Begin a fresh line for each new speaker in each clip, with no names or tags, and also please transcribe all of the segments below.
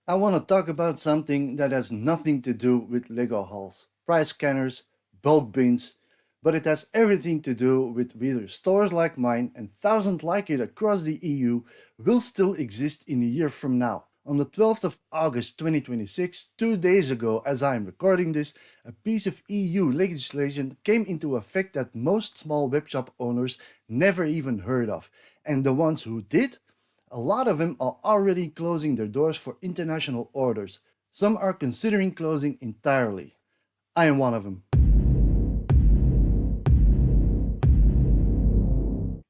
I want to talk about something that has nothing to do with Lego hauls, price scanners, bulk bins, but it has everything to do with whether stores like mine and thousands like it across the EU will still exist in a year from now. On the 12th of August 2026, 2 days ago as I am recording this, a piece of EU legislation came into effect that most small webshop owners never even heard of, and the ones who did, a lot of them are already closing their doors for international orders. Some are considering closing entirely. I am one of them.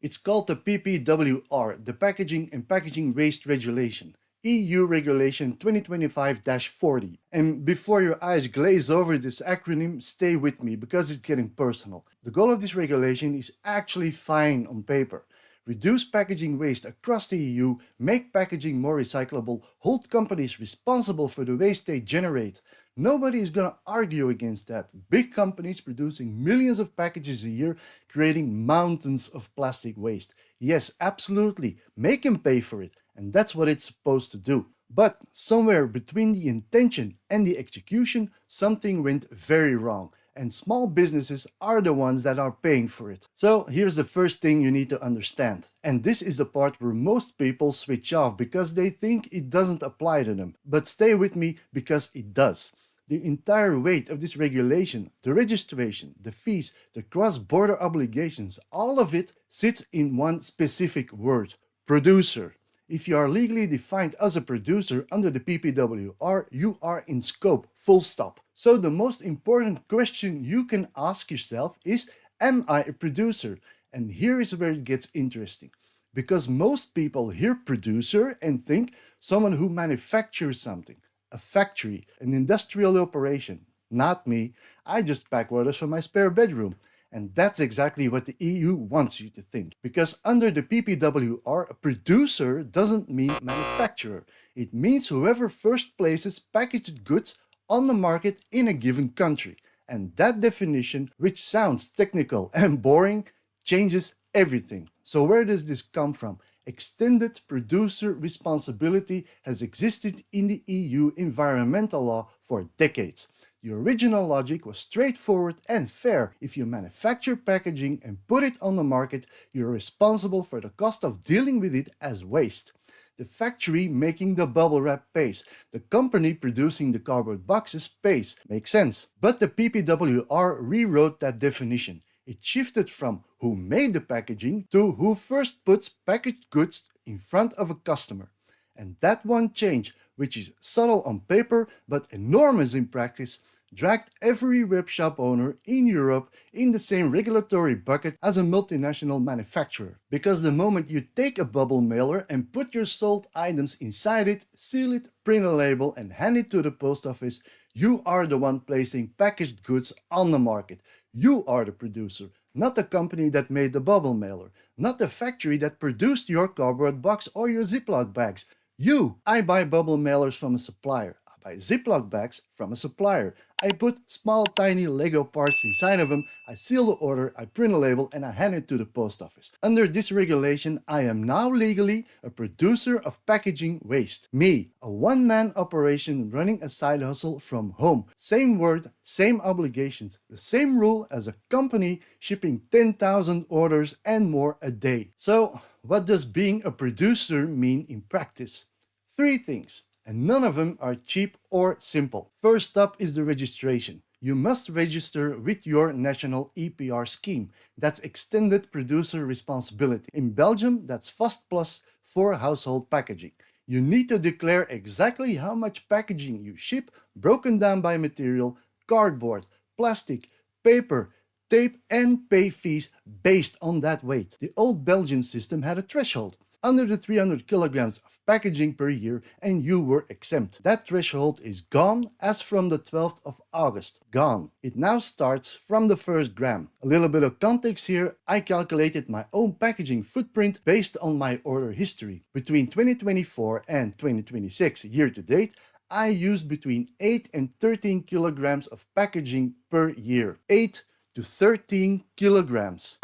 It's called the PPWR, the Packaging and Packaging Waste Regulation, EU Regulation 2025-40. And before your eyes glaze over this acronym, stay with me because it's getting personal. The goal of this regulation is actually fine on paper. Reduce packaging waste across the EU, make packaging more recyclable, hold companies responsible for the waste they generate. Nobody is going to argue against that. Big companies producing millions of packages a year, creating mountains of plastic waste. Yes, absolutely, make them pay for it, and that's what it's supposed to do. But somewhere between the intention and the execution, something went very wrong. And small businesses are the ones that are paying for it. So here's the first thing you need to understand. And this is the part where most people switch off because they think it doesn't apply to them. But stay with me because it does. The entire weight of this regulation, the registration, the fees, the cross-border obligations, all of it sits in one specific word: producer. If you are legally defined as a producer under the PPWR, you are in scope, full stop. So the most important question you can ask yourself is, am I a producer? And here is where it gets interesting. Because most people hear producer and think someone who manufactures something, a factory, an industrial operation. Not me, I just pack orders for my spare bedroom. And that's exactly what the EU wants you to think. Because under the PPWR, a producer doesn't mean manufacturer. It means whoever first places packaged goods on the market in a given country. And that definition, which sounds technical and boring, changes everything. So where does this come from? Extended producer responsibility has existed in the EU environmental law for decades. The original logic was straightforward and fair. If you manufacture packaging and put it on the market, you're responsible for the cost of dealing with it as waste. The factory making the bubble wrap pays. The company producing the cardboard boxes pays. Makes sense. But the PPWR rewrote that definition. It shifted from who made the packaging to who first puts packaged goods in front of a customer. And that one change, which is subtle on paper but enormous in practice, dragged every webshop owner in Europe in the same regulatory bucket as a multinational manufacturer. Because the moment you take a bubble mailer and put your sold items inside it, seal it, print a label and hand it to the post office, you are the one placing packaged goods on the market. You are the producer, not the company that made the bubble mailer, not the factory that produced your cardboard box or your Ziploc bags. I buy bubble mailers from a supplier. I buy Ziploc bags from a supplier. I put small tiny Lego parts inside of them, I seal the order, I print a label and I hand it to the post office. Under this regulation, I am now legally a producer of packaging waste. Me, a one-man operation running a side hustle from home. Same word, same obligations, the same rule as a company shipping 10,000 orders and more a day. So, what does being a producer mean in practice? Three things, and none of them are cheap or simple. First up is the registration. You must register with your national EPR scheme. That's Extended Producer Responsibility. In Belgium, that's Vast Plus for household packaging. You need to declare exactly how much packaging you ship, broken down by material, cardboard, plastic, paper, tape and pay fees based on that weight. The old Belgian system had a threshold. Under the 300 kilograms of packaging per year and you were exempt. That threshold is gone as from the 12th of August. Gone. It now starts from the first gram. A little bit of context here, I calculated my own packaging footprint based on my order history. Between 2024 and 2026 year to date, I used between 8 and 13 kilograms of packaging per year. 8 to 13 kilograms.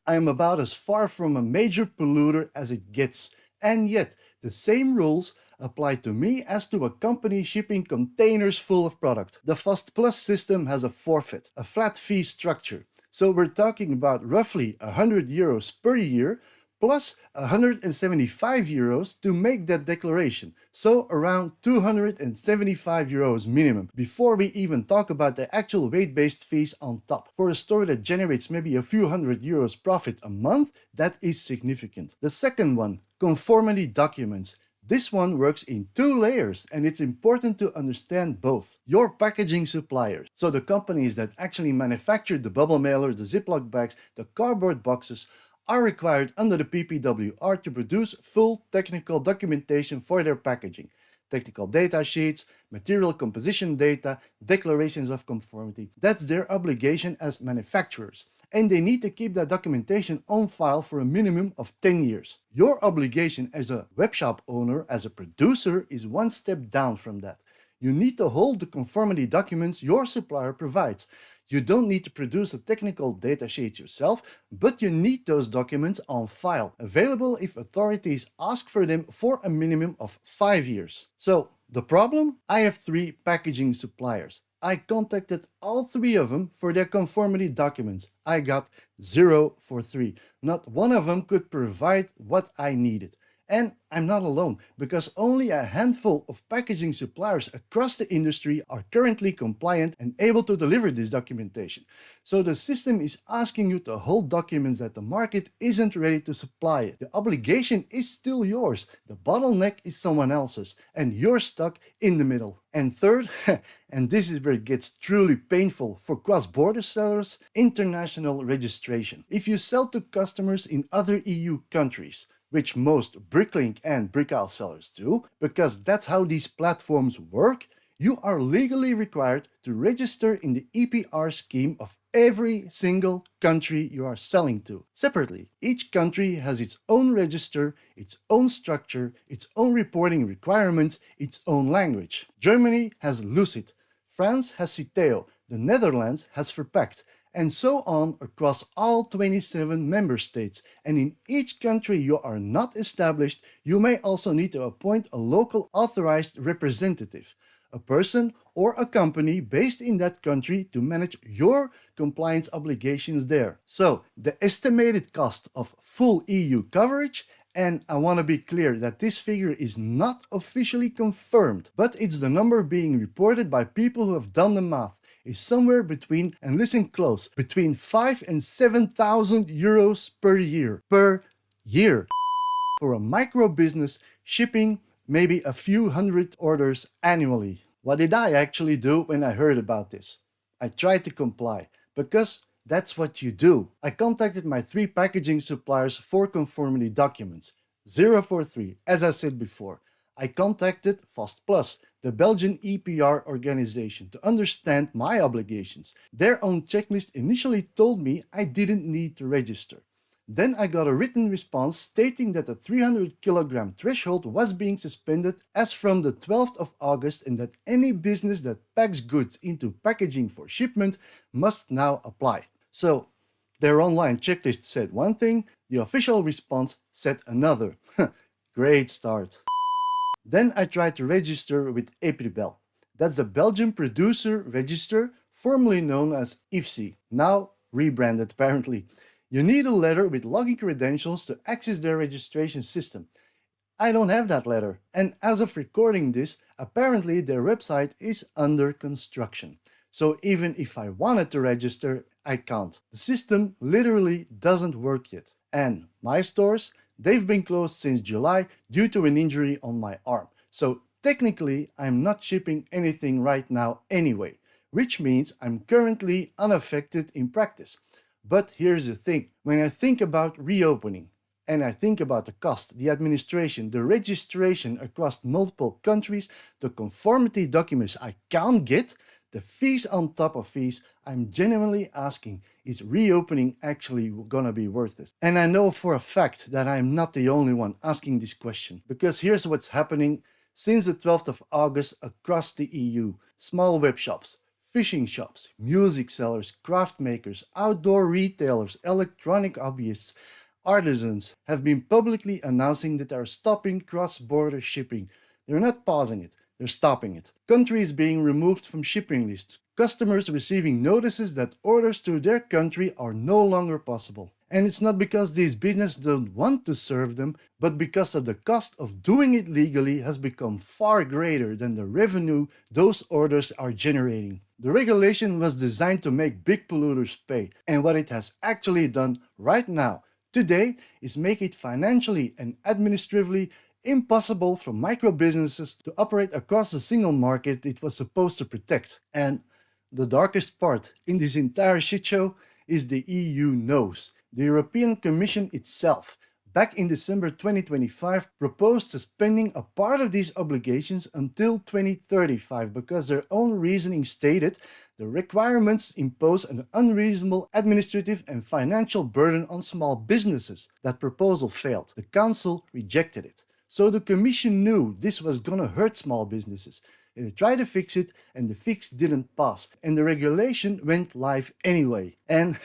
I am about as far from a major polluter as it gets, and yet the same rules apply to me as to a company shipping containers full of product. The Fast Plus system has a forfeit, a flat fee structure. So we're talking about roughly €100 per year plus €175 to make that declaration. So around €275 minimum, before we even talk about the actual weight-based fees on top. For a store that generates maybe a few €100 profit a month, that is significant. The second one, conformity documents. This one works in two layers, and it's important to understand both. Your packaging suppliers, so the companies that actually manufacture the bubble mailers, the Ziploc bags, the cardboard boxes, are required under the PPWR to produce full technical documentation for their packaging. Technical data sheets, material composition data, declarations of conformity. That's their obligation as manufacturers. And they need to keep that documentation on file for a minimum of 10 years. Your obligation as a webshop owner, as a producer, is one step down from that. You need to hold the conformity documents your supplier provides. You don't need to produce a technical data sheet yourself, but you need those documents on file, available if authorities ask for them for a minimum of 5 years. So, the problem? I have 3 packaging suppliers. I contacted all 3 of them for their conformity documents. I got 0 for 3. Not one of them could provide what I needed. And I'm not alone, because only a handful of packaging suppliers across the industry are currently compliant and able to deliver this documentation. So the system is asking you to hold documents that the market isn't ready to supply it. The obligation is still yours. The bottleneck is someone else's, and you're stuck in the middle. And third, and this is where it gets truly painful for cross-border sellers, international registration. If you sell to customers in other EU countries, which most Bricklink and Brickhouse sellers do, because that's how these platforms work, you are legally required to register in the EPR scheme of every single country you are selling to. Separately, each country has its own register, its own structure, its own reporting requirements, its own language. Germany has Lucid, France has Citeo, the Netherlands has Verpakt, and so on across all 27 member states. And in each country you are not established, you may also need to appoint a local authorized representative, a person or a company based in that country to manage your compliance obligations there. So, the estimated cost of full EU coverage, and I want to be clear that this figure is not officially confirmed, but it's the number being reported by people who have done the math, is somewhere between, and listen close, between 5,000 and 7,000 euros per year. Per year. For a micro business, shipping maybe a few hundred orders annually. What did I actually do when I heard about this? I tried to comply, because that's what you do. I contacted my 3 packaging suppliers for conformity documents. 0 for 3, as I said before. I contacted Fast Plus, the Belgian EPR organization, to understand my obligations. Their own checklist initially told me I didn't need to register. Then I got a written response stating that the 300 kilogram threshold was being suspended as from the 12th of August and that any business that packs goods into packaging for shipment must now apply. So, their online checklist said one thing, the official response said another. Great start. Then I tried to register with EPR. That's the Belgian Producer Register, formerly known as IFSI, now rebranded apparently. You need a letter with login credentials to access their registration system. I don't have that letter, and as of recording this, apparently their website is under construction. So even if I wanted to register, I can't. The system literally doesn't work yet. And my stores, they've been closed since July due to an injury on my arm. So technically, I'm not shipping anything right now anyway, which means I'm currently unaffected in practice. But here's the thing, when I think about reopening, and I think about the cost, the administration, the registration across multiple countries, the conformity documents I can't get, the fees on top of fees, I'm genuinely asking, is reopening actually gonna be worth it? And I know for a fact that I'm not the only one asking this question, because here's what's happening since the 12th of August across the EU. Small web shops, fishing shops, music sellers, craft makers, outdoor retailers, electronic hobbyists, artisans have been publicly announcing that they are stopping cross-border shipping. They're not pausing it, they're stopping it. Countries being removed from shipping lists. Customers receiving notices that orders to their country are no longer possible. And it's not because these businesses don't want to serve them, but because of the cost of doing it legally has become far greater than the revenue those orders are generating. The regulation was designed to make big polluters pay, and what it has actually done right now, today, is make it financially and administratively impossible for micro businesses to operate across the single market it was supposed to protect. And the darkest part in this entire shit show is the EU knows. The European Commission itself, back in December 2025, proposed suspending a part of these obligations until 2035 because their own reasoning stated the requirements impose an unreasonable administrative and financial burden on small businesses. That proposal failed. The Council rejected it. So the Commission knew this was gonna hurt small businesses. They tried to fix it, and the fix didn't pass, and the regulation went live anyway. And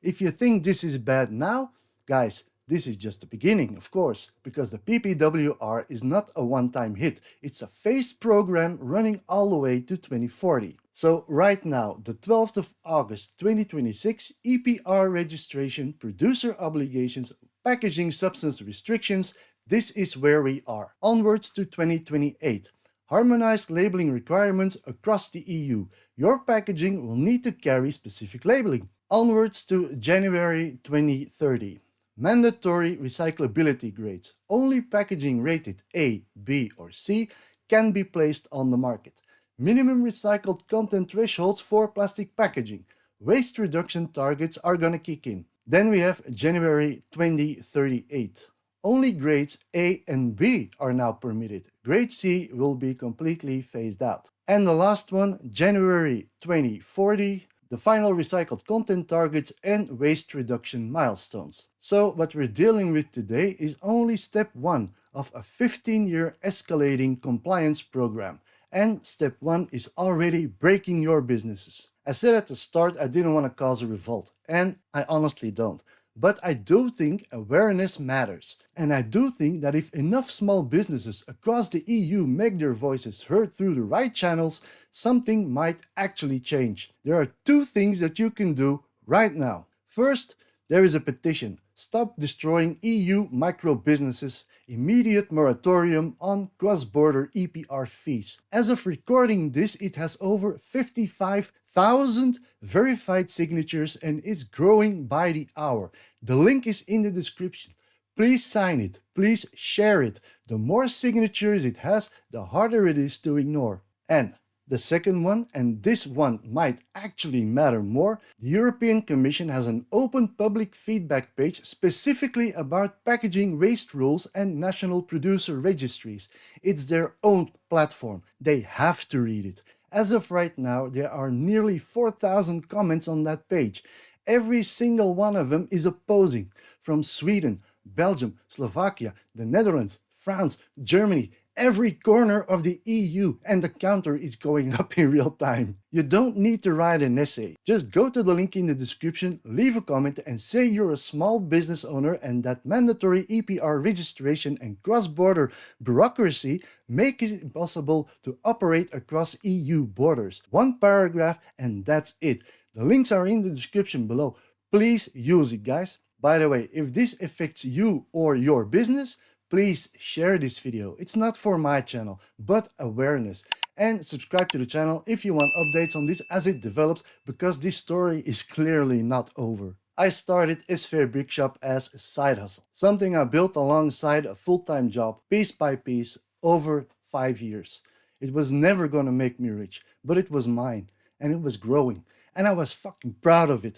if you think this is bad now, guys, this is just the beginning, of course, because the PPWR is not a one-time hit. It's a phased program running all the way to 2040. So right now, the 12th of August 2026, EPR registration, producer obligations, packaging substance restrictions, this is where we are. Onwards to 2028. Harmonized labeling requirements across the EU. Your packaging will need to carry specific labeling. Onwards to January 2030. Mandatory recyclability grades. Only packaging rated A, B, or C can be placed on the market. Minimum recycled content thresholds for plastic packaging. Waste reduction targets are gonna kick in. Then we have January 2038. Only grades A and B are now permitted. Grade C will be completely phased out. And the last one, January 2040, the final recycled content targets and waste reduction milestones. So what we're dealing with today is only step 1 of a 15-year escalating compliance program. And step 1 is already breaking your businesses. I said at the start I didn't want to cause a revolt, and I honestly don't. But I do think awareness matters. And I do think that if enough small businesses across the EU make their voices heard through the right channels, something might actually change. There are 2 things that you can do right now. First, there is a petition. Stop destroying EU micro businesses. Immediate moratorium on cross-border EPR fees. As of recording this, it has over 55,000 verified signatures and is growing by the hour. The link is in the description. Please sign it. Please share it. The more signatures it has, the harder it is to ignore. And the second one, and this one might actually matter more, the European Commission has an open public feedback page specifically about packaging waste rules and national producer registries. It's their own platform. They have to read it. As of right now, there are nearly 4,000 comments on that page. Every single one of them is opposing, from Sweden, Belgium, Slovakia, the Netherlands, France, Germany, every corner of the EU, and the counter is going up in real time. You don't need to write an essay. Just go to the link in the description, leave a comment, and say you're a small business owner and that mandatory EPR registration and cross-border bureaucracy make it impossible to operate across EU borders. 1 paragraph and that's it. The links are in the description below. Please use it, guys. By the way, if this affects you or your business, please share this video. It's not for my channel, but awareness. And subscribe to the channel if you want updates on this as it develops, because this story is clearly not over. I started Isfair Brick Shop as a side hustle, something I built alongside a full-time job, piece by piece, over 5 years. It was never gonna make me rich, but it was mine, and it was growing, and I was fucking proud of it.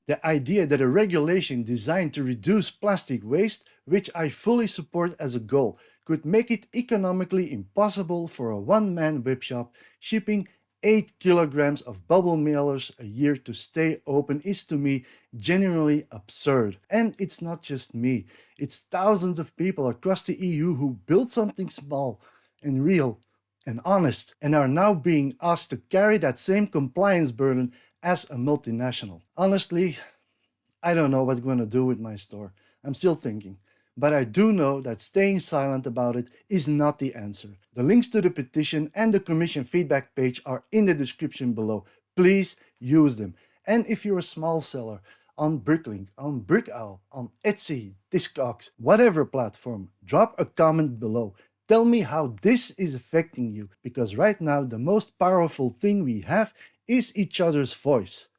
The idea that a regulation designed to reduce plastic waste, which I fully support as a goal, could make it economically impossible for a one-man webshop shipping 8 kilograms of bubble mailers a year to stay open is to me genuinely absurd. And it's not just me, it's thousands of people across the EU who built something small and real and honest and are now being asked to carry that same compliance burden as a multinational. Honestly, I don't know what I'm gonna do with my store. I'm still thinking. But I do know that staying silent about it is not the answer. The links to the petition and the commission feedback page are in the description below. Please use them. And if you're a small seller on Bricklink, on BrickOwl, on Etsy, Discogs, whatever platform, drop a comment below. Tell me how this is affecting you, because right now the most powerful thing we have is each other's voice.